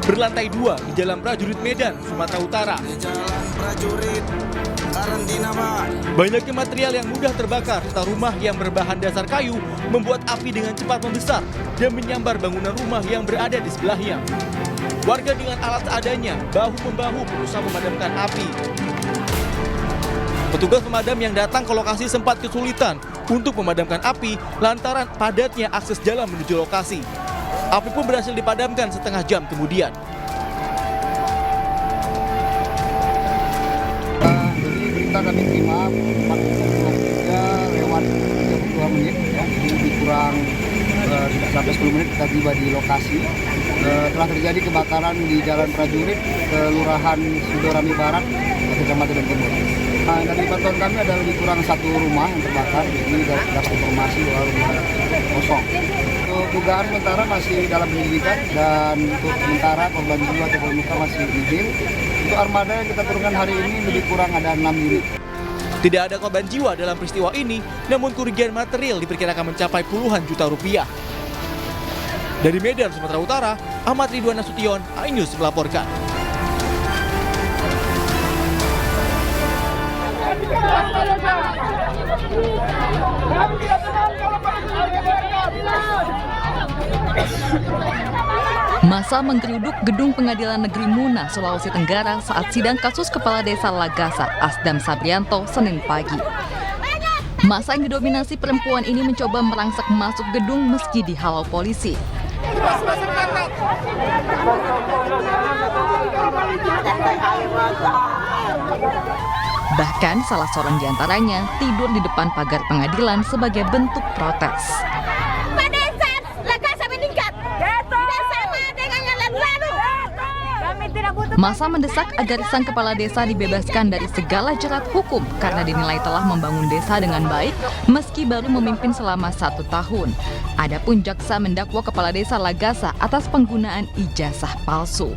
berlantai 2 di Jalan Prajurit Medan, Sumatera Utara. Banyaknya material yang mudah terbakar serta rumah yang berbahan dasar kayu membuat api dengan cepat membesar dan menyambar bangunan rumah yang berada di sebelahnya. Warga dengan alat seadanya bahu-membahu berusaha memadamkan api. Petugas pemadam yang datang ke lokasi sempat kesulitan untuk memadamkan api lantaran padatnya akses jalan menuju lokasi. Api pun berhasil dipadamkan setengah jam kemudian. Jadi berita kami terima 4.03 lewat 32 menit, ya. Jadi lebih kurang tidak sampai 10 menit kita tiba di lokasi. Telah terjadi kebakaran di Jalan Prajurit, Kelurahan Sidorami Barat, Kecamatan Timur. Nah, dari pantauan kami ada lebih kurang 1 rumah yang terbakar, jadi dapat informasi bahwa rumah kosong. Untuk dugaan sementara masih dalam penyelidikan dan untuk sementara korban jiwa atau luka masih nihil. Untuk armada yang kita turunkan hari ini lebih kurang ada 6 unit. Tidak ada korban jiwa dalam peristiwa ini, namun kerugian material diperkirakan mencapai puluhan juta rupiah. Dari Medan, Sumatera Utara, Ahmad Ridwan Nasution, iNews melaporkan. Massa menggeruduk gedung Pengadilan Negeri Muna, Sulawesi Tenggara saat sidang kasus Kepala Desa Lagasa, Asdam Sabrianto, Senin pagi. Massa yang didominasi perempuan ini mencoba merangsek masuk gedung meski dihalau polisi. Bahkan salah seorang diantaranya tidur di depan pagar pengadilan sebagai bentuk protes. Massa mendesak agar sang kepala desa dibebaskan dari segala jerat hukum karena dinilai telah membangun desa dengan baik meski baru memimpin selama 1 tahun. Adapun jaksa mendakwa kepala desa Lagasa atas penggunaan ijazah palsu.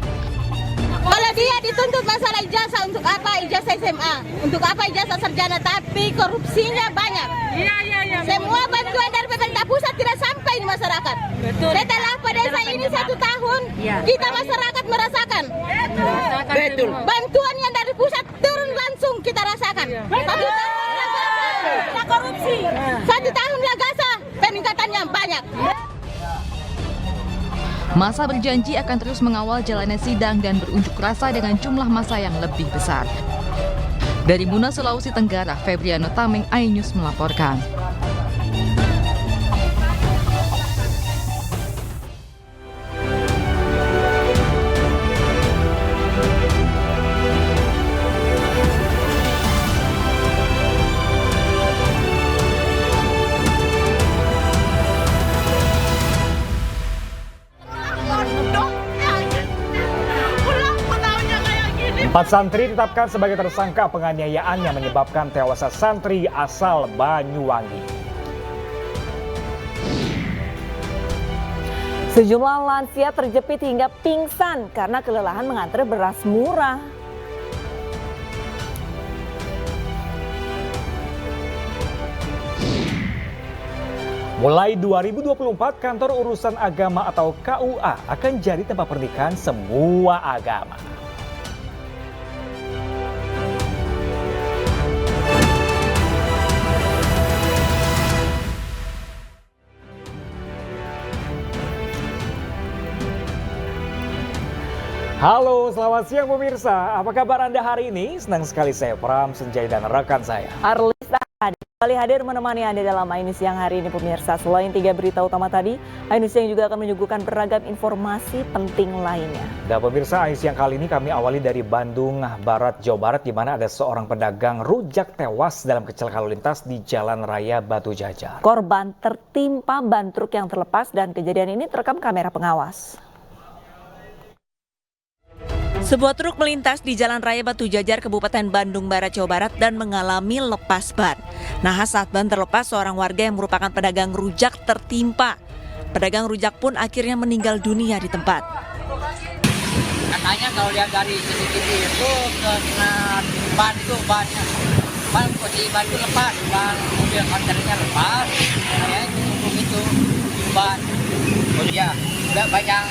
Kalau dia dituntut masalah ijazah, untuk apa ijazah SMA? Untuk apa ijazah sarjana? Tapi korupsinya banyak. Iya. Semua bantuan dari pemerintah pusat tidak sampai di masyarakat. Betul. Setelah pedesa ini 1 tahun, kita masyarakat merasakan. Betul. Bantuan yang dari pusat turun langsung kita rasakan. 1 tahun Lagasa, korupsi. 1 tahun Lagasa, peningkatannya banyak. Massa berjanji akan terus mengawal jalannya sidang dan berunjuk rasa dengan jumlah massa yang lebih besar. Dari Muna, Sulawesi Tenggara, Febriano Tameng, iNews melaporkan. Empat santri ditetapkan sebagai tersangka penganiayaan yang menyebabkan tewasnya santri asal Banyuwangi. Sejumlah lansia terjepit hingga pingsan karena kelelahan mengantar beras murah. Mulai 2024, kantor urusan agama atau KUA akan jadi tempat pernikahan semua agama. Halo, selamat siang pemirsa. Apa kabar Anda hari ini? Senang sekali saya Pram Senjai dan rekan saya Arlisa kembali hadir menemani Anda dalam iNews Siang hari ini pemirsa. Selain 3 berita utama tadi, iNews Siang juga akan menyuguhkan beragam informasi penting lainnya. Dan pemirsa, iNews Siang kali ini kami awali dari Bandung Barat, Jawa Barat, di mana ada seorang pedagang rujak tewas dalam kecelakaan lalu lintas di Jalan Raya Batu Jajar. Korban tertimpa ban truk yang terlepas dan kejadian ini terekam kamera pengawas. Sebuah truk melintas di Jalan Raya Batu Jajar, Kabupaten Bandung Barat, Jawa Barat dan mengalami lepas ban. Nahas saat ban terlepas, seorang warga yang merupakan pedagang rujak tertimpa. Pedagang rujak pun akhirnya meninggal dunia di tempat. Katanya kalau lihat dari CCTV itu kena ban itu banyak. Ban itu lepas, ban mobil kontainer lepas. Saya itu ban. Oh iya, udah banyak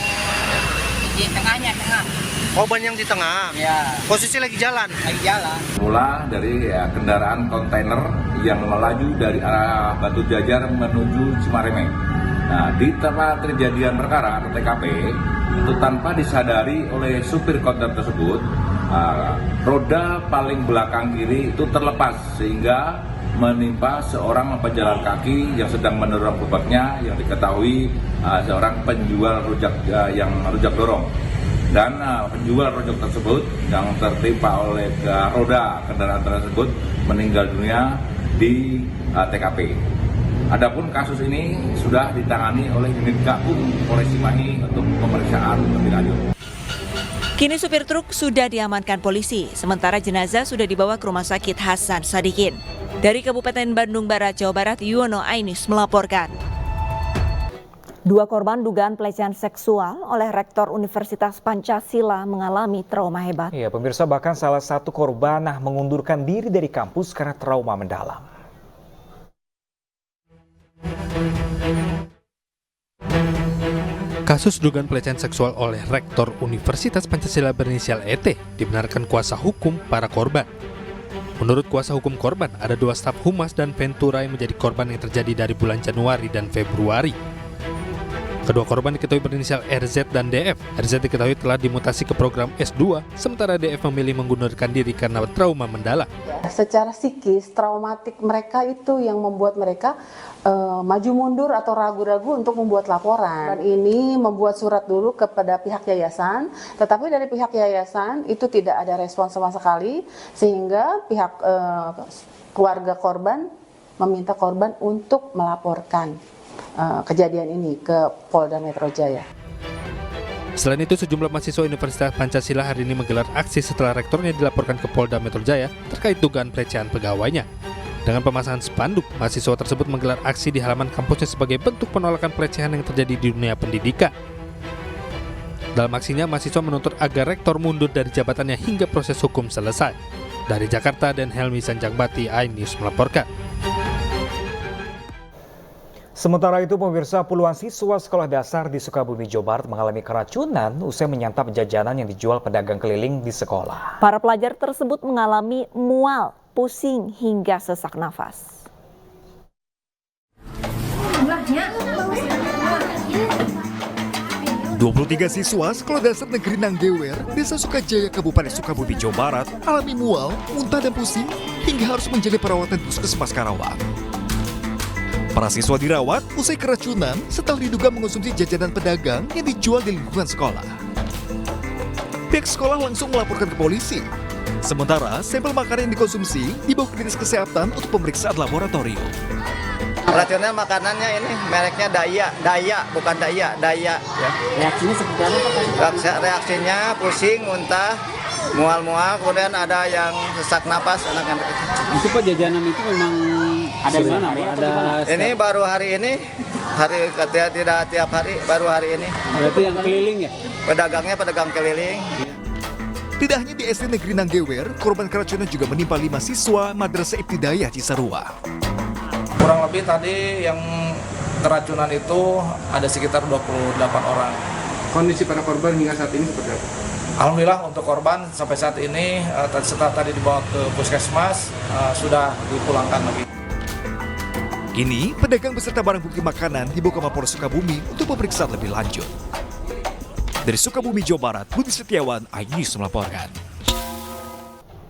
di tengahnya, tengah. Korban yang di tengah. Ya, Posisi lagi jalan. lagi jalan. Mula dari kendaraan kontainer yang melaju dari arah Batu Jajar menuju Cimareme. Nah, di tempat kejadian perkara atau TKP, itu tanpa disadari oleh supir kontainer tersebut, roda paling belakang kiri itu terlepas sehingga menimpa seorang pejalan kaki yang sedang mendorong gerobaknya yang diketahui seorang penjual rujak yang rujak dorong. Dan penjual rujak tersebut yang tertimpa oleh roda kendaraan tersebut meninggal dunia di TKP. Adapun kasus ini sudah ditangani oleh unit Gakum Polres Cimahi untuk pemeriksaan lebih lanjut. Kini supir truk sudah diamankan polisi, sementara jenazah sudah dibawa ke Rumah Sakit Hasan Sadikin. Dari Kabupaten Bandung Barat, Jawa Barat, Yuwono Ainis melaporkan. 2 korban dugaan pelecehan seksual oleh Rektor Universitas Pancasila mengalami trauma hebat. Ya, pemirsa, bahkan salah satu korban mengundurkan diri dari kampus karena trauma mendalam. Kasus dugaan pelecehan seksual oleh Rektor Universitas Pancasila berinisial ET dibenarkan kuasa hukum para korban. Menurut kuasa hukum korban, ada 2 staf humas dan Ventura yang menjadi korban yang terjadi dari bulan Januari dan Februari. Kedua korban diketahui berinisial RZ dan DF. RZ diketahui telah dimutasi ke program S2, sementara DF memilih mengundurkan diri karena trauma mendalam. Secara psikis, traumatik mereka itu yang membuat mereka maju mundur atau ragu-ragu untuk membuat laporan. Dan ini membuat surat dulu kepada pihak yayasan, tetapi dari pihak yayasan itu tidak ada respon sama sekali, sehingga pihak keluarga korban meminta korban untuk melaporkan kejadian ini ke Polda Metro Jaya. Selain itu, sejumlah mahasiswa Universitas Pancasila hari ini menggelar aksi setelah rektornya dilaporkan ke Polda Metro Jaya terkait dugaan pelecehan pegawainya. Dengan pemasangan spanduk, mahasiswa tersebut menggelar aksi di halaman kampusnya sebagai bentuk penolakan pelecehan yang terjadi di dunia pendidikan. Dalam aksinya, mahasiswa menuntut agar rektor mundur dari jabatannya hingga proses hukum selesai. Dari Jakarta, dan Helmi Sanjangbati, iNews melaporkan. Sementara itu, pemirsa, puluhan siswa sekolah dasar di Sukabumi, Jawa Barat mengalami keracunan usai menyantap jajanan yang dijual pedagang keliling di sekolah. Para pelajar tersebut mengalami mual, pusing, hingga sesak nafas. 23 siswa Sekolah Dasar Negeri Nanggewer, Desa Sukajaya, Kabupaten Sukabumi, Jawa Barat, alami mual, muntah dan pusing hingga harus menjalani perawatan Puskesmas Karawang. Para siswa dirawat usai keracunan setelah diduga mengonsumsi jajanan pedagang yang dijual di lingkungan sekolah. Pihak sekolah langsung melaporkan ke polisi. Sementara sampel makanan yang dikonsumsi dibawa ke Dinas Kesehatan untuk pemeriksaan laboratorium. Racunnya makanannya ini mereknya Daya bukan Daya. Ya. Reaksinya seperti apa? Reaksinya pusing, muntah, mual-mual, kemudian ada yang sesak napas anak-anak. Itu Pak, jajanan itu memang ada di mana? Ada ini baru hari ini, tidak tiap hari, baru hari ini. Berarti yang keliling ya? Pedagangnya pedagang keliling. Tidak hanya di SD Negeri Nanggewer, korban keracunan juga menimpa 5 siswa Madrasah Ibtidaiyah Cisarua. Kurang lebih tadi yang keracunan itu ada sekitar 28 orang. Kondisi para korban hingga saat ini seperti apa? Alhamdulillah untuk korban sampai saat ini setelah tadi dibawa ke Puskesmas sudah dipulangkan lebih. Kini pedagang beserta barang bukti makanan dibawa ke Mapolres Sukabumi untuk pemeriksaan lebih lanjut. Dari Sukabumi, Jawa Barat, Budi Setiawan, iNews melaporkan.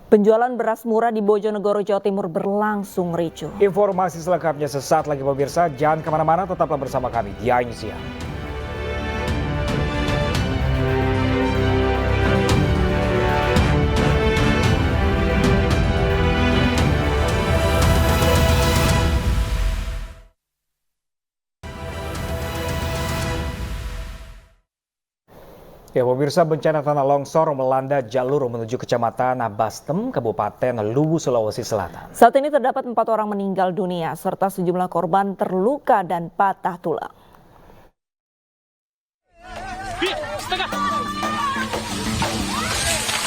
Penjualan beras murah di Bojonegoro, Jawa Timur berlangsung ricuh. Informasi selengkapnya sesaat lagi, pemirsa. Jangan kemana-mana, tetaplah bersama kami di iNews Siang. Ya, pemirsa, bencana tanah longsor melanda jalur menuju Kecamatan Bastem, Kabupaten Luwu, Sulawesi Selatan. Saat ini terdapat 4 orang meninggal dunia serta sejumlah korban terluka dan patah tulang.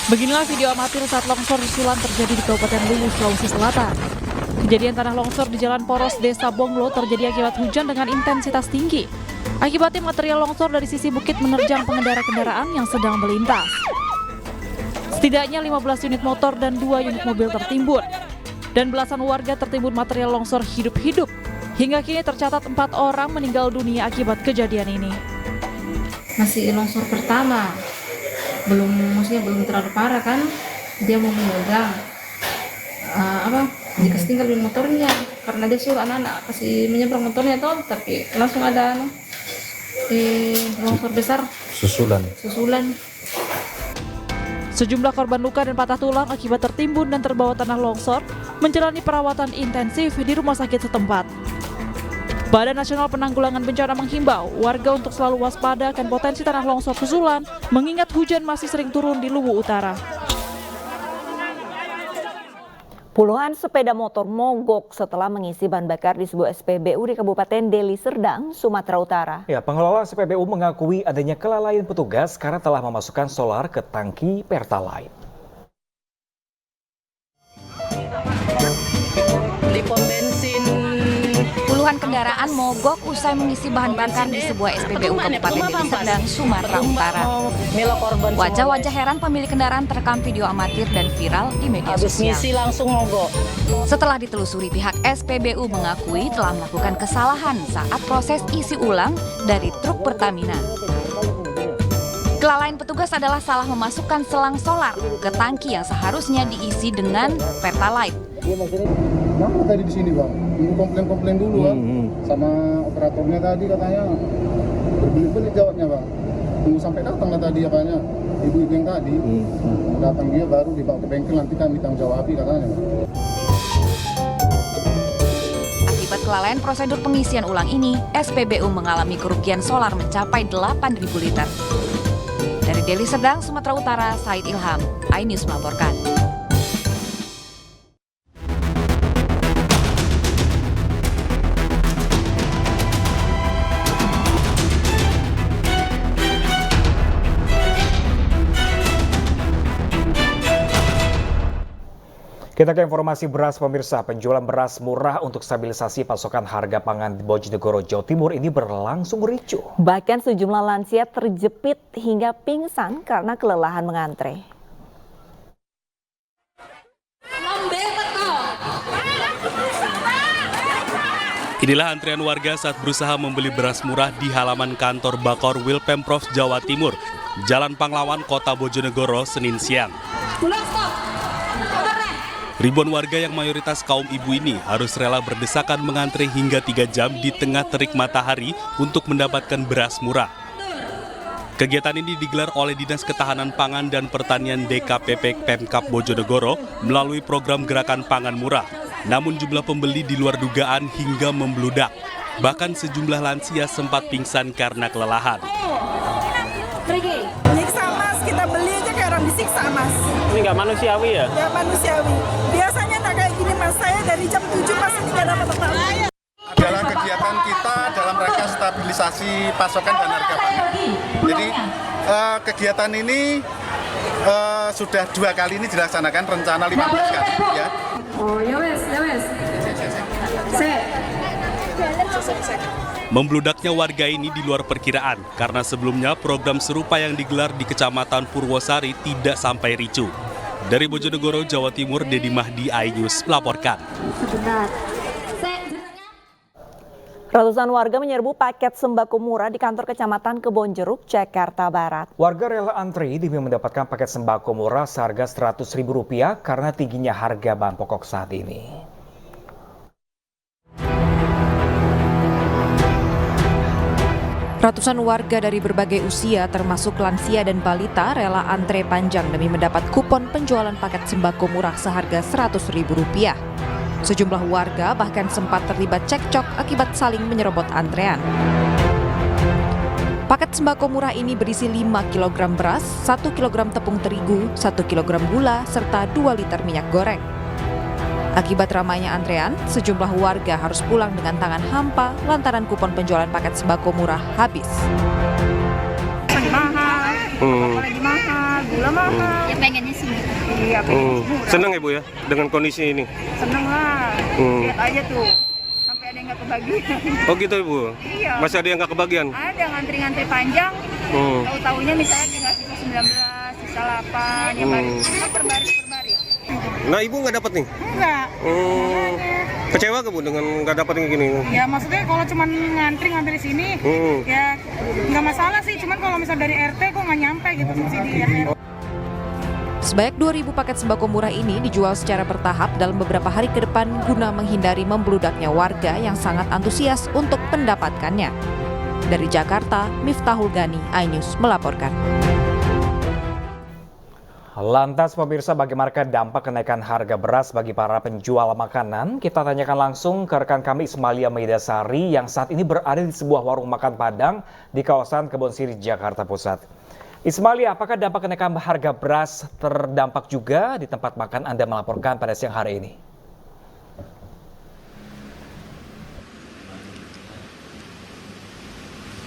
Beginilah video amatir saat longsor susulan terjadi di Kabupaten Luwu, Sulawesi Selatan. Kejadian tanah longsor di Jalan Poros Desa Bonglo terjadi akibat hujan dengan intensitas tinggi. Akibatnya material longsor dari sisi bukit menerjang pengendara kendaraan yang sedang melintas. Setidaknya 15 unit motor dan 2 unit mobil tertimbun. Dan belasan warga tertimbun material longsor hidup-hidup. Hingga kini tercatat 4 orang meninggal dunia akibat kejadian ini. Masih longsor pertama, belum terlalu parah kan, dia mau menyeberang, dikasih tinggalin motornya, karena dia suruh anak-anak kasih menyeberang motornya tuh, tapi langsung ada longsor besar. Susulan. Sejumlah korban luka dan patah tulang akibat tertimbun dan terbawa tanah longsor menjalani perawatan intensif di rumah sakit setempat. Badan Nasional Penanggulangan Bencana menghimbau warga untuk selalu waspada akan potensi tanah longsor susulan, mengingat hujan masih sering turun di Luwu Utara. Puluhan sepeda motor mogok setelah mengisi bahan bakar di sebuah SPBU di Kabupaten Deli Serdang, Sumatera Utara. Ya, pengelola SPBU mengakui adanya kelalaian petugas karena telah memasukkan solar ke tangki Pertalite. Di pom bensin. Puluhan kendaraan mogok usai mengisi bahan bakar di sebuah SPBU Kabupaten Deli Serdang, Sumatera Utara. Wajah-wajah heran pemilik kendaraan terekam video amatir dan viral di media sosial. langsung mogok. Setelah ditelusuri, pihak SPBU mengakui telah melakukan kesalahan saat proses isi ulang dari truk Pertamina. Kelalaian petugas adalah salah memasukkan selang solar ke tangki yang seharusnya diisi dengan Pertalite. Kenapa tadi di sini, Bang? Ibu komplain dulu, Bang. Sama operatornya tadi katanya. Berbelit-belit jawabnya, Bang. Tunggu sampai datang lah tadi katanya. Ibu-ibu yang tadi. Datang dia baru dibawa ke bengkel, nanti kami tanggung jawabi katanya, Bang. Akibat kelalaian prosedur pengisian ulang ini, SPBU mengalami kerugian solar mencapai 8.000 liter. Dari Deli Serdang, Sumatera Utara, Said Ilham, iNews melaporkan. Kita ke informasi beras, pemirsa. Penjualan beras murah untuk stabilisasi pasokan harga pangan di Bojonegoro, Jawa Timur ini berlangsung ricuh. Bahkan sejumlah lansia terjepit hingga pingsan karena kelelahan mengantre. Inilah antrian warga saat berusaha membeli beras murah di halaman kantor Bakor Wil Pemprov Jawa Timur, Jalan Panglawan, Kota Bojonegoro, Senin siang. Ribuan warga yang mayoritas kaum ibu ini harus rela berdesakan mengantre hingga 3 jam di tengah terik matahari untuk mendapatkan beras murah. Kegiatan ini digelar oleh Dinas Ketahanan Pangan dan Pertanian DKPP Pemkab Bojonegoro melalui program Gerakan Pangan Murah. Namun jumlah pembeli di luar dugaan hingga membludak. Bahkan sejumlah lansia sempat pingsan karena kelelahan. Nyiksa mas, kita beli aja kayak orang disiksa mas. Ini nggak manusiawi ya? Nggak manusiawi. Biasanya nggak kayak gini mas, saya dari jam 7 mas ini nggak dapat apa-apa. Adalah kegiatan kita dalam rangka stabilisasi pasokan dan harga pangan. Jadi kegiatan ini sudah 2 kali ini dilaksanakan, rencana 15 kali ya. Oh ya wes. Membludaknya warga ini di luar perkiraan karena sebelumnya program serupa yang digelar di Kecamatan Purwosari tidak sampai ricuh. Dari Bojonegoro, Jawa Timur, Dedi Mahdi, iNews melaporkan. Ratusan warga menyerbu paket sembako murah di kantor Kecamatan Kebonjeruk, Jakarta Barat. Warga rela antri demi mendapatkan paket sembako murah seharga Rp100.000 karena tingginya harga bahan pokok saat ini. Ratusan warga dari berbagai usia termasuk lansia dan balita rela antre panjang demi mendapat kupon penjualan paket sembako murah seharga Rp100.000. Sejumlah warga bahkan sempat terlibat cekcok akibat saling menyerobot antrean. Paket sembako murah ini berisi 5 kg beras, 1 kg tepung terigu, 1 kg gula, serta 2 liter minyak goreng. Akibat ramainya antrean, sejumlah warga harus pulang dengan tangan hampa lantaran kupon penjualan paket sembako murah habis. Mahal, apalagi mahal, gula mahal. Ya pengennya sih. Iya, pengennya murah. Senang Ibu ya dengan kondisi ini? Senang lah, lihat aja tuh. Sampai ada yang nggak bagi. Oh gitu Ibu? Iya. Masih ada yang nggak kebagian? Ada ngantri-ngantri panjang, tahu-tahunya misalnya tinggal sisa 19, sisa 8, yang bagi per baris. Nah Ibu nggak dapat nih? Enggak. Kecewa ke Bu dengan nggak dapat yang gini? Ya maksudnya kalau cuma ngantri sini, ya nggak masalah sih. Cuman kalau misal dari RT kok nggak nyampe gitu subsidi RT. Sebanyak 2.000 paket sembako murah ini dijual secara bertahap dalam beberapa hari ke depan guna menghindari membludaknya warga yang sangat antusias untuk mendapatkannya. Dari Jakarta, Miftahul Gani, iNews melaporkan. Lantas pemirsa, bagaimanakah dampak kenaikan harga beras bagi para penjual makanan? Kita tanyakan langsung ke rekan kami Ismalia Maidasari yang saat ini berada di sebuah warung makan Padang di kawasan Kebon Siri, Jakarta Pusat. Ismalia, apakah dampak kenaikan harga beras terdampak juga di tempat makan Anda melaporkan pada siang hari ini?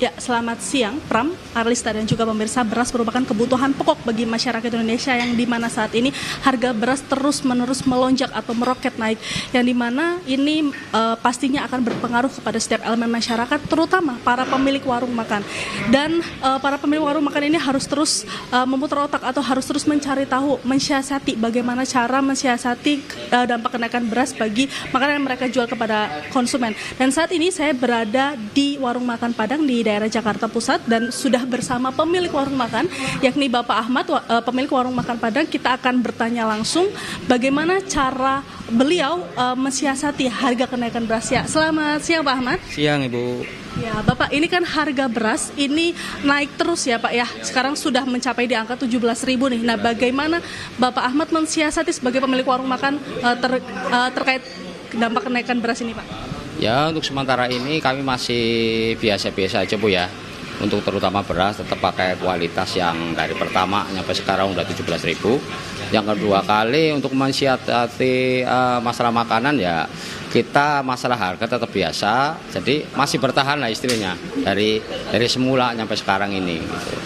Ya, selamat siang, Pram, Arlista dan juga pemirsa. Beras merupakan kebutuhan pokok bagi masyarakat Indonesia yang dimana saat ini harga beras terus-menerus melonjak atau meroket naik. Yang dimana ini pastinya akan berpengaruh kepada setiap elemen masyarakat, terutama para pemilik warung makan. Dan para pemilik warung makan ini harus terus memutar otak atau harus terus mencari tahu, mensiasati bagaimana cara mensiasati dampak kenaikan beras bagi makanan yang mereka jual kepada konsumen. Dan saat ini saya berada di warung makan Padang di daerah Jakarta Pusat dan sudah bersama pemilik warung makan yakni Bapak Ahmad, pemilik warung makan Padang. Kita akan bertanya langsung bagaimana cara beliau mensiasati harga kenaikan beras. Ya, selamat siang Pak Ahmad. Siang Ibu. Ya Bapak, ini kan harga beras ini naik terus ya Pak ya. Sekarang sudah mencapai di angka 17.000 nih. Nah, bagaimana Bapak Ahmad mensiasati sebagai pemilik warung makan terkait dampak kenaikan beras ini Pak? Ya, untuk sementara ini kami masih biasa-biasa aja Bu ya. Untuk terutama beras tetap pakai kualitas yang dari pertama sampai sekarang udah 17.000. Yang kedua kali untuk mensiasati masalah makanan ya kita masalah harga tetap biasa. Jadi masih bertahan lah istilahnya dari semula sampai sekarang ini gitu.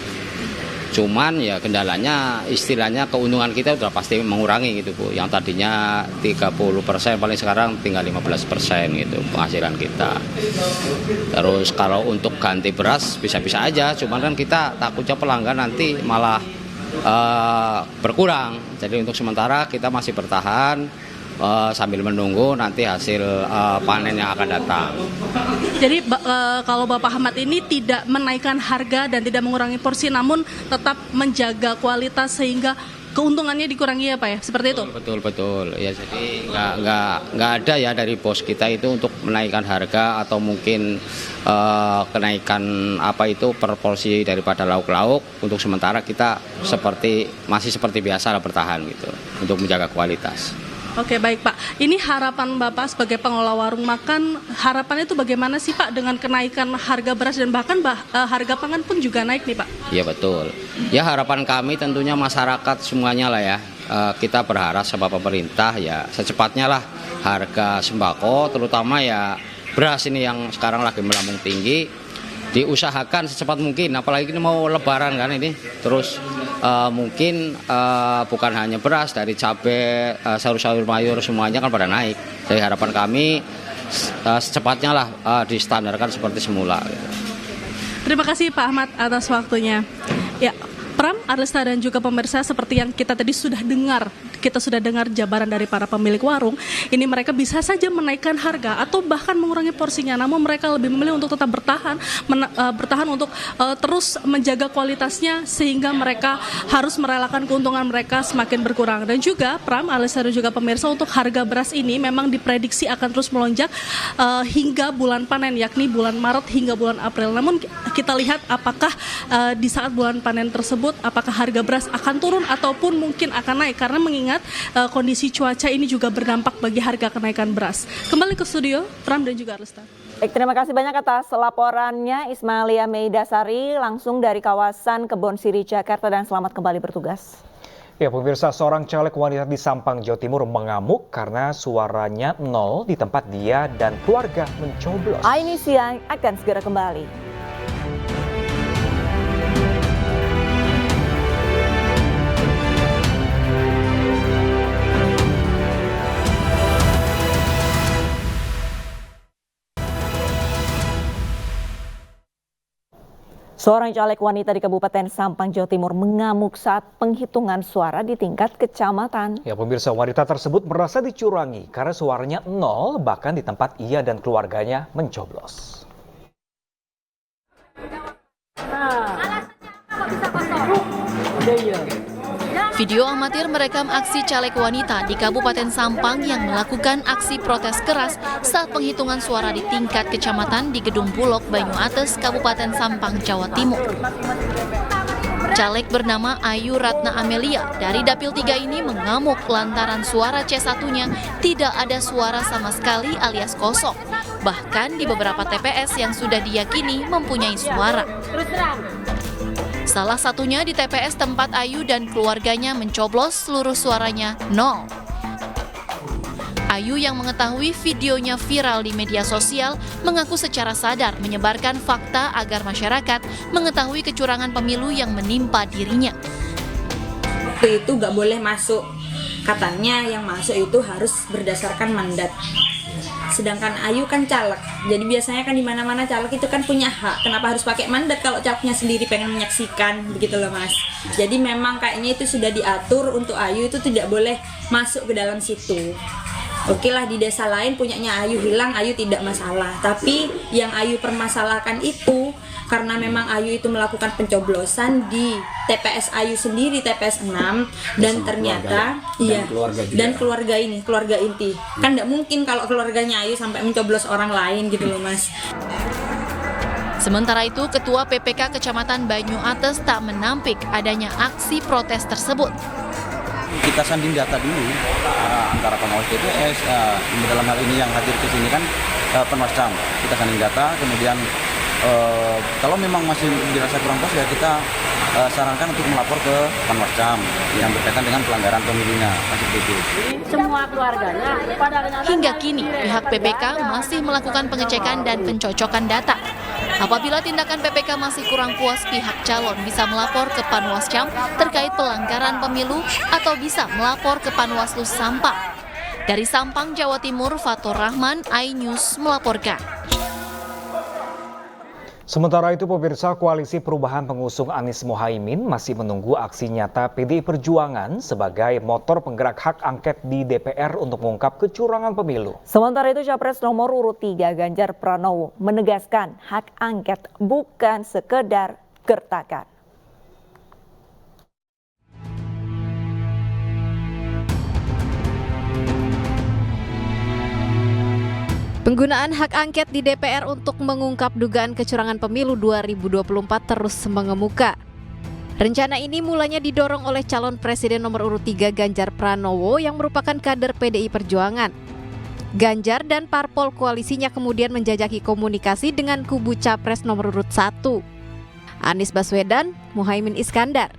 Cuman ya kendalanya istilahnya keuntungan kita udah pasti mengurangi gitu Bu. Yang tadinya 30% paling sekarang tinggal 15% gitu penghasilan kita. Terus kalau untuk ganti beras bisa-bisa aja, cuman kan kita takutnya pelanggan nanti malah berkurang. Jadi untuk sementara kita masih bertahan sambil menunggu nanti hasil panen yang akan datang. Jadi kalau Bapak Ahmad ini tidak menaikkan harga dan tidak mengurangi porsi, namun tetap menjaga kualitas sehingga keuntungannya dikurangi ya Pak ya, seperti itu? Betul. Ya jadi nggak ada ya dari bos kita itu untuk menaikkan harga atau mungkin kenaikan apa itu per porsi daripada lauk-lauk. Untuk sementara kita masih seperti biasa lah bertahan gitu untuk menjaga kualitas. Oke, baik Pak. Ini harapan Bapak sebagai pengelola warung makan, harapannya itu bagaimana sih Pak dengan kenaikan harga beras dan bahkan harga pangan pun juga naik nih Pak? Iya betul. Ya harapan kami tentunya masyarakat semuanya lah ya. Kita berharap sama pemerintah ya secepatnya lah harga sembako terutama ya beras ini yang sekarang lagi melambung tinggi diusahakan secepat mungkin, apalagi ini mau lebaran kan ini. Terus mungkin bukan hanya beras, dari cabai, sayur-sayur mayur semuanya kan pada naik. Jadi harapan kami secepatnya lah distandarkan seperti semula. Terima kasih Pak Ahmad atas waktunya. Ya, Pram, Arlista dan juga pemirsa, seperti yang kita tadi sudah dengar jabaran dari para pemilik warung, ini mereka bisa saja menaikkan harga atau bahkan mengurangi porsinya, namun mereka lebih memilih untuk tetap bertahan untuk terus menjaga kualitasnya sehingga mereka harus merelakan keuntungan mereka semakin berkurang. Dan juga Pram, Arlista dan juga pemirsa, untuk harga beras ini memang diprediksi akan terus melonjak hingga bulan panen, yakni bulan Maret hingga bulan April. Namun kita lihat apakah di saat bulan panen tersebut apakah harga beras akan turun ataupun mungkin akan naik, karena mengingat kondisi cuaca ini juga berdampak bagi harga kenaikan beras. Kembali ke studio, Pram dan juga Arlista. Baik, terima kasih banyak atas laporannya Ismalia Maidasari langsung dari kawasan Kebon Siri, Jakarta, dan selamat kembali bertugas. Ya pemirsa, seorang caleg wanita di Sampang, Jawa Timur mengamuk karena suaranya nol di tempat dia dan keluarga mencoblos. Ini siang akan segera kembali. Seorang caleg wanita di Kabupaten Sampang, Jawa Timur mengamuk saat penghitungan suara di tingkat kecamatan. Ya, pemirsa, wanita tersebut merasa dicurangi karena suaranya 0 bahkan di tempat ia dan keluarganya mencoblos. Video amatir merekam aksi caleg wanita di Kabupaten Sampang yang melakukan aksi protes keras saat penghitungan suara di tingkat kecamatan di Gedung Bulog, Banyu Ates, Kabupaten Sampang, Jawa Timur. Caleg bernama Ayu Ratna Amelia dari Dapil 3 ini mengamuk lantaran suara C1-nya tidak ada suara sama sekali alias kosong. Bahkan di beberapa TPS yang sudah diyakini mempunyai suara. Salah satunya di TPS tempat Ayu dan keluarganya mencoblos seluruh suaranya 0. Ayu yang mengetahui videonya viral di media sosial mengaku secara sadar menyebarkan fakta agar masyarakat mengetahui kecurangan pemilu yang menimpa dirinya. Itu nggak boleh masuk, katanya yang masuk itu harus berdasarkan mandat. Sedangkan Ayu kan caleg, jadi biasanya kan di mana-mana caleg itu kan punya hak. Kenapa harus pakai mandat kalau calegnya sendiri pengen menyaksikan, begitu loh Mas. Jadi memang kayaknya itu sudah diatur untuk Ayu itu tidak boleh masuk ke dalam situ. Oke lah, di desa lain punyanya Ayu hilang, Ayu tidak masalah. Tapi yang Ayu permasalahkan itu karena memang Ayu itu melakukan pencoblosan di TPS Ayu sendiri, TPS 6, dan ternyata dan keluarga ini, keluarga inti. Kan tidak mungkin kalau keluarganya Ayu sampai mencoblos orang lain gitu loh Mas. Sementara itu, Ketua PPK Kecamatan Banyu Ates tak menampik adanya aksi protes tersebut. Kita sanding data dulu antara pengawas TPS, dalam hal ini yang hadir ke sini kan Panwascam. Kita sanding data, kemudian kalau memang masih dirasa kurang pas ya kita sarankan untuk melapor ke Panwascam yang berkaitan dengan pelanggaran pemilunya. Semua keluarganya hingga kini pihak PPK masih melakukan pengecekan dan pencocokan data. Apabila tindakan PPK masih kurang puas, pihak calon bisa melapor ke Panwascam terkait pelanggaran pemilu atau bisa melapor ke Panwaslu Sampang. Dari Sampang, Jawa Timur, Fatur Rahman, iNews melaporkan. Sementara itu, pemirsa, Koalisi Perubahan pengusung Anies Mohaimin masih menunggu aksi nyata PDI Perjuangan sebagai motor penggerak hak angket di DPR untuk mengungkap kecurangan pemilu. Sementara itu, Capres nomor urut 3 Ganjar Pranowo menegaskan hak angket bukan sekedar gertakan. Penggunaan hak angket di DPR untuk mengungkap dugaan kecurangan pemilu 2024 terus mengemuka. Rencana ini mulanya didorong oleh calon presiden nomor urut 3 Ganjar Pranowo yang merupakan kader PDI Perjuangan. Ganjar dan parpol koalisinya kemudian menjajaki komunikasi dengan kubu capres nomor urut 1, Anies Baswedan, Muhaimin Iskandar.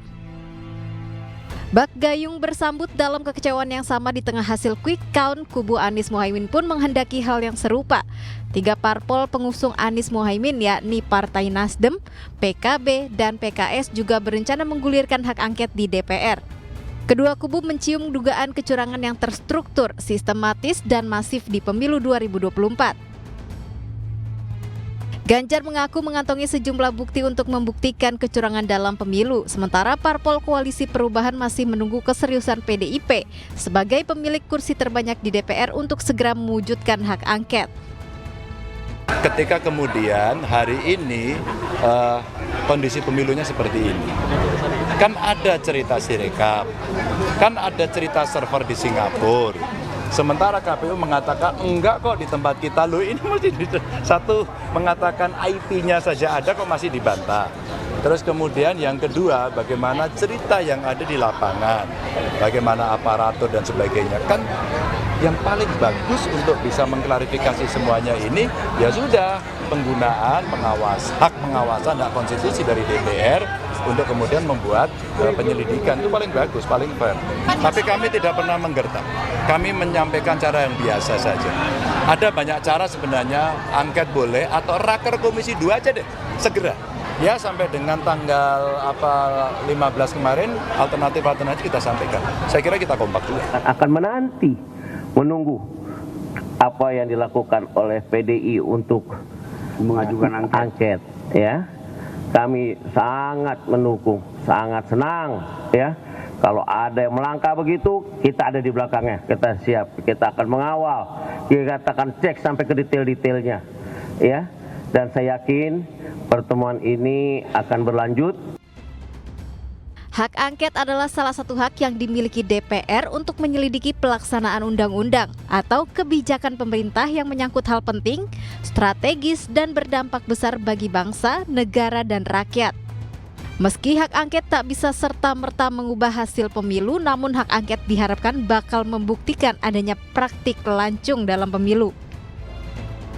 Bak Gayung bersambut dalam kekecewaan yang sama di tengah hasil quick count. Kubu Anies Muhaimin pun menghendaki hal yang serupa. 3 parpol pengusung Anies Muhaimin yakni Partai Nasdem, PKB, dan PKS juga berencana menggulirkan hak angket di DPR. Kedua kubu mencium dugaan kecurangan yang terstruktur, sistematis, dan masif di pemilu 2024. Ganjar mengaku mengantongi sejumlah bukti untuk membuktikan kecurangan dalam pemilu, sementara parpol Koalisi Perubahan masih menunggu keseriusan PDIP sebagai pemilik kursi terbanyak di DPR untuk segera mewujudkan hak angket. Ketika kemudian hari ini kondisi pemilunya seperti ini, kan ada cerita Sirekap, kan ada cerita server di Singapura. Sementara KPU mengatakan enggak kok di tempat kita, loh ini mesti satu mengatakan IP-nya saja ada kok masih dibantah. Terus kemudian yang kedua, bagaimana cerita yang ada di lapangan, bagaimana aparatur dan sebagainya. Kan yang paling bagus untuk bisa mengklarifikasi semuanya ini ya sudah penggunaan hak pengawasan hak konstitusi dari DPR untuk kemudian membuat penyelidikan, itu paling bagus, paling fair. Tapi kami tidak pernah menggertak, kami menyampaikan cara yang biasa saja. Ada banyak cara sebenarnya, angket boleh atau raker komisi 2 aja deh, segera. Ya sampai dengan tanggal 15 kemarin alternatif kita sampaikan. Saya kira kita kompak juga. Akan menunggu apa yang dilakukan oleh PDI untuk mengajukan angket ya. kami sangat mendukung, sangat senang ya. Kalau ada yang melangkah begitu, kita ada di belakangnya, kita siap, kita akan mengawal, kita akan cek sampai ke detail-detailnya, ya. Dan saya yakin pertemuan ini akan berlanjut. Hak angket adalah salah satu hak yang dimiliki DPR untuk menyelidiki pelaksanaan undang-undang atau kebijakan pemerintah yang menyangkut hal penting, strategis, dan berdampak besar bagi bangsa, negara, dan rakyat. Meski hak angket tak bisa serta-merta mengubah hasil pemilu, namun hak angket diharapkan bakal membuktikan adanya praktik lancung dalam pemilu.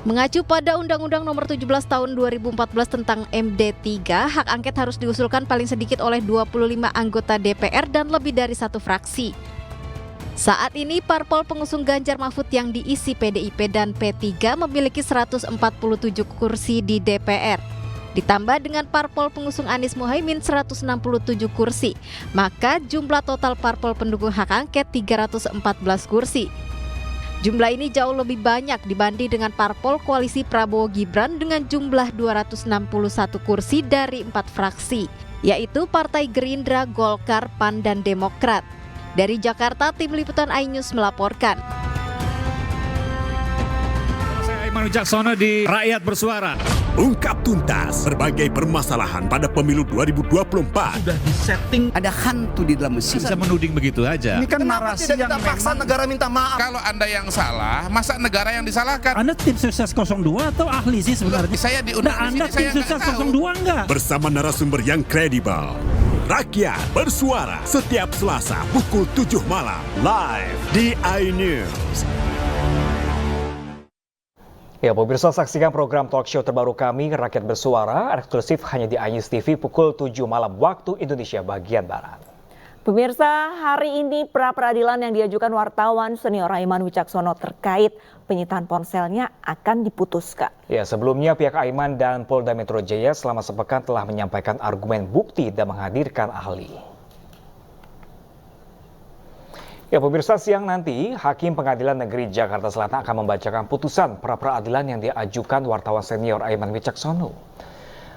Mengacu pada Undang-Undang Nomor 17 Tahun 2014 tentang MD3, hak angket harus diusulkan paling sedikit oleh 25 anggota DPR dan lebih dari satu fraksi. Saat ini parpol pengusung Ganjar Mahfud yang diisi PDIP dan P3 memiliki 147 kursi di DPR. Ditambah dengan parpol pengusung Anies Muhaimin 167 kursi, maka jumlah total parpol pendukung hak angket 314 kursi. Jumlah ini jauh lebih banyak dibanding dengan parpol koalisi Prabowo Gibran dengan jumlah 261 kursi dari 4 fraksi, yaitu Partai Gerindra, Golkar, PAN, dan Demokrat. Dari Jakarta, Tim Liputan iNews melaporkan. Saya Aiman Wicaksono di Rakyat Bersuara. Ungkap tuntas berbagai permasalahan pada pemilu 2024. Sudah disetting, ada hantu di dalam mesin. Bisa menuding begitu aja. Ini kan narasi yang paksa negara minta maaf. Kalau Anda yang salah, masa negara yang disalahkan? Anda tim sukses 02 atau ahli sih sebenarnya? Saya diundang di sini, Anda tim sukses 02 enggak? Bersama narasumber yang kredibel. Rakyat Bersuara setiap Selasa pukul 7 malam live di iNews. Ya, pemirsa, saksikan program talk show terbaru kami, Rakyat Bersuara, eksklusif hanya di iNews TV pukul 7 malam waktu Indonesia bagian Barat. Pemirsa, hari ini pra-peradilan yang diajukan wartawan senior Aiman Wicaksono terkait penyitaan ponselnya akan diputuskan. Ya, sebelumnya pihak Aiman dan Polda Metro Jaya selama sepekan telah menyampaikan argumen bukti dan menghadirkan ahli. Ya, pemirsa, siang nanti Hakim Pengadilan Negeri Jakarta Selatan akan membacakan putusan pra-peradilan yang diajukan wartawan senior Aiman Wicaksono.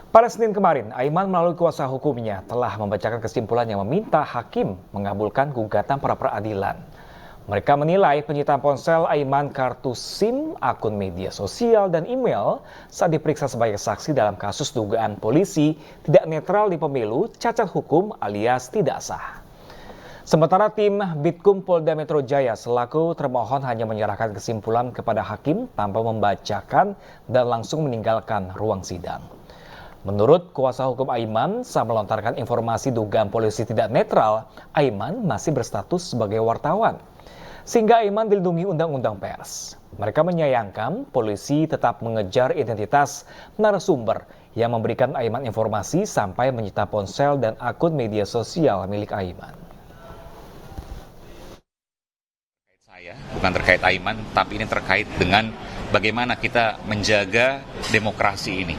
Pada Senin kemarin, Aiman melalui kuasa hukumnya telah membacakan kesimpulan yang meminta hakim mengabulkan gugatan pra-peradilan. Mereka menilai penyitaan ponsel Aiman, kartu SIM, akun media sosial, dan email saat diperiksa sebagai saksi dalam kasus dugaan polisi tidak netral di pemilu cacat hukum alias tidak sah. Sementara tim Bitkum Polda Metro Jaya selaku termohon hanya menyerahkan kesimpulan kepada hakim tanpa membacakan dan langsung meninggalkan ruang sidang. Menurut kuasa hukum Aiman, saat melontarkan informasi dugaan polisi tidak netral, Aiman masih berstatus sebagai wartawan. Sehingga Aiman dilindungi Undang-Undang Pers. Mereka menyayangkan polisi tetap mengejar identitas narasumber yang memberikan Aiman informasi sampai menyita ponsel dan akun media sosial milik Aiman. Bukan terkait Aiman, tapi ini terkait dengan bagaimana kita menjaga demokrasi ini.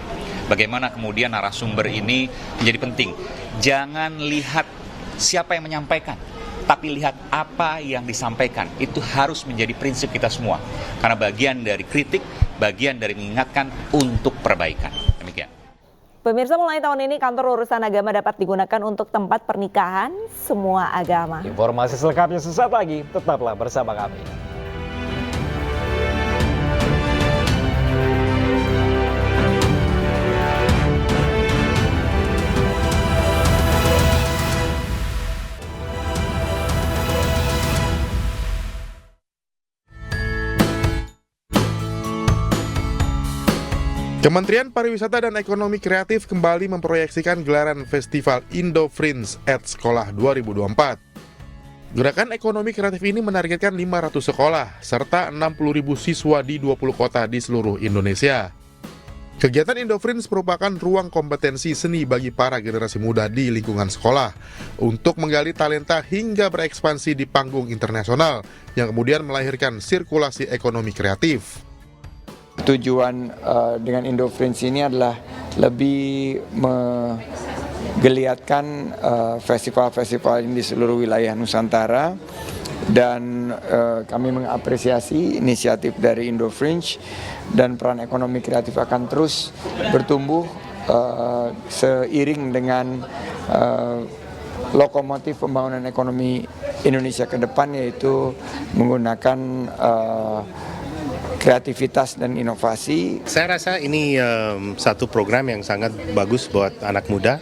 Bagaimana kemudian narasumber ini menjadi penting. Jangan lihat siapa yang menyampaikan, tapi lihat apa yang disampaikan. Itu harus menjadi prinsip kita semua. Karena bagian dari kritik, bagian dari mengingatkan untuk perbaikan. Demikian. Pemirsa, mulai tahun ini kantor urusan agama dapat digunakan untuk tempat pernikahan semua agama. Informasi selengkapnya sesaat lagi, tetaplah bersama kami. Kementerian Pariwisata dan Ekonomi Kreatif kembali memproyeksikan gelaran Festival Indo Fringe at Sekolah 2024. Gerakan ekonomi kreatif ini menargetkan 500 sekolah, serta 60.000 siswa di 20 kota di seluruh Indonesia. Kegiatan Indo Fringe merupakan ruang kompetensi seni bagi para generasi muda di lingkungan sekolah, untuk menggali talenta hingga berekspansi di panggung internasional, yang kemudian melahirkan sirkulasi ekonomi kreatif. Tujuan dengan Indo Fringe ini adalah lebih menggeliatkan festival-festival ini di seluruh wilayah Nusantara, dan kami mengapresiasi inisiatif dari Indo Fringe, dan peran ekonomi kreatif akan terus bertumbuh seiring dengan lokomotif pembangunan ekonomi Indonesia ke depan, yaitu menggunakan kreativitas dan inovasi. Saya rasa ini satu program yang sangat bagus buat anak muda,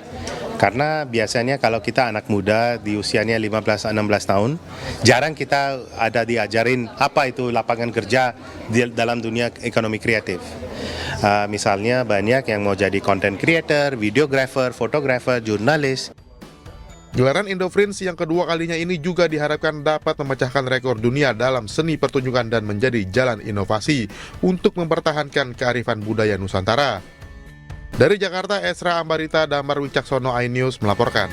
karena biasanya kalau kita anak muda di usianya 15-16 tahun, jarang kita ada diajarin apa itu lapangan kerja dalam dunia ekonomi kreatif. Misalnya banyak yang mau jadi content creator, videographer, fotografer, jurnalis. Gelaran Indofrinz yang kedua kalinya ini juga diharapkan dapat memecahkan rekor dunia dalam seni pertunjukan dan menjadi jalan inovasi untuk mempertahankan kearifan budaya Nusantara. Dari Jakarta, Esra Ambarita, Damar Wicaksono, iNews melaporkan.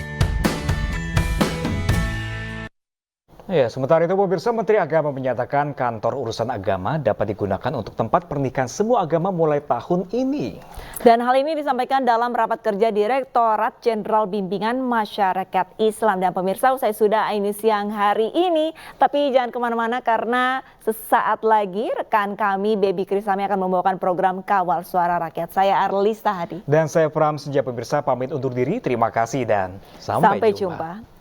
Ya, sementara itu pemirsa, Menteri Agama menyatakan kantor urusan agama dapat digunakan untuk tempat pernikahan semua agama mulai tahun ini. Dan hal ini disampaikan dalam rapat kerja Direktorat Jenderal Bimbingan Masyarakat Islam. Dan pemirsa, usai sudah iNews siang hari ini, tapi jangan kemana-mana karena sesaat lagi rekan kami Baby Krisami akan membawakan program Kawal Suara Rakyat. Saya Arlis Tahadi. Dan saya Pram Senja, pemirsa pamit undur diri. Terima kasih dan sampai jumpa.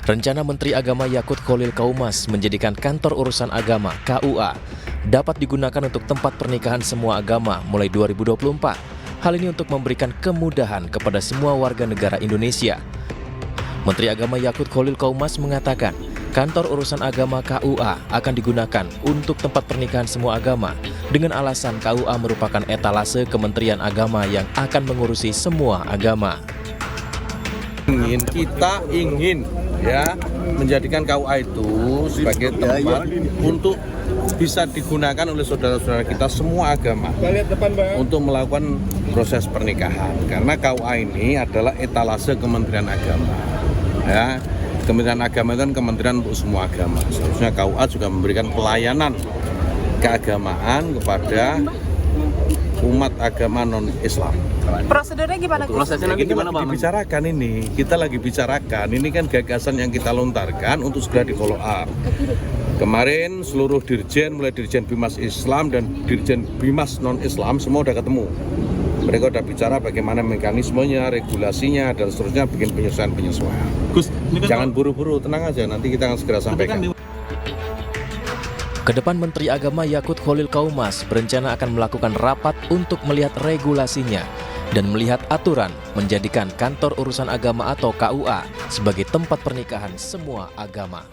Rencana Menteri Agama Yakut Kholil Kaumas menjadikan kantor urusan agama KUA dapat digunakan untuk tempat pernikahan semua agama mulai 2024. Hal ini untuk memberikan kemudahan kepada semua warga negara Indonesia. Menteri Agama Yakut Kholil Kaumas mengatakan, kantor urusan agama KUA akan digunakan untuk tempat pernikahan semua agama dengan alasan KUA merupakan etalase Kementerian Agama yang akan mengurusi semua agama. Kita ingin ya menjadikan KUA itu sebagai tempat untuk bisa digunakan oleh saudara-saudara kita semua agama untuk melakukan proses pernikahan, karena KUA ini adalah etalase Kementerian Agama ya. Kementerian Agama itu kan kementerian untuk semua agama. Seharusnya KUA juga memberikan pelayanan keagamaan kepada umat agama non-Islam. Prosedurnya gimana? Prosesnya gimana, Pak? Dibicarakan ini, kita lagi bicarakan. Ini kan gagasan yang kita lontarkan untuk segera di-follow up. Kemarin seluruh dirjen, mulai dirjen Bimas Islam dan dirjen Bimas non-Islam semua udah ketemu. Mereka udah bicara bagaimana mekanismenya, regulasinya, dan seterusnya, bikin penyesuaian-penyesuaian. Jangan buru-buru, tenang aja, nanti kita akan segera sampaikan. Kedepan Menteri Agama Yakut Kholil Kaumas berencana akan melakukan rapat untuk melihat regulasinya dan melihat aturan menjadikan kantor urusan agama atau KUA sebagai tempat pernikahan semua agama.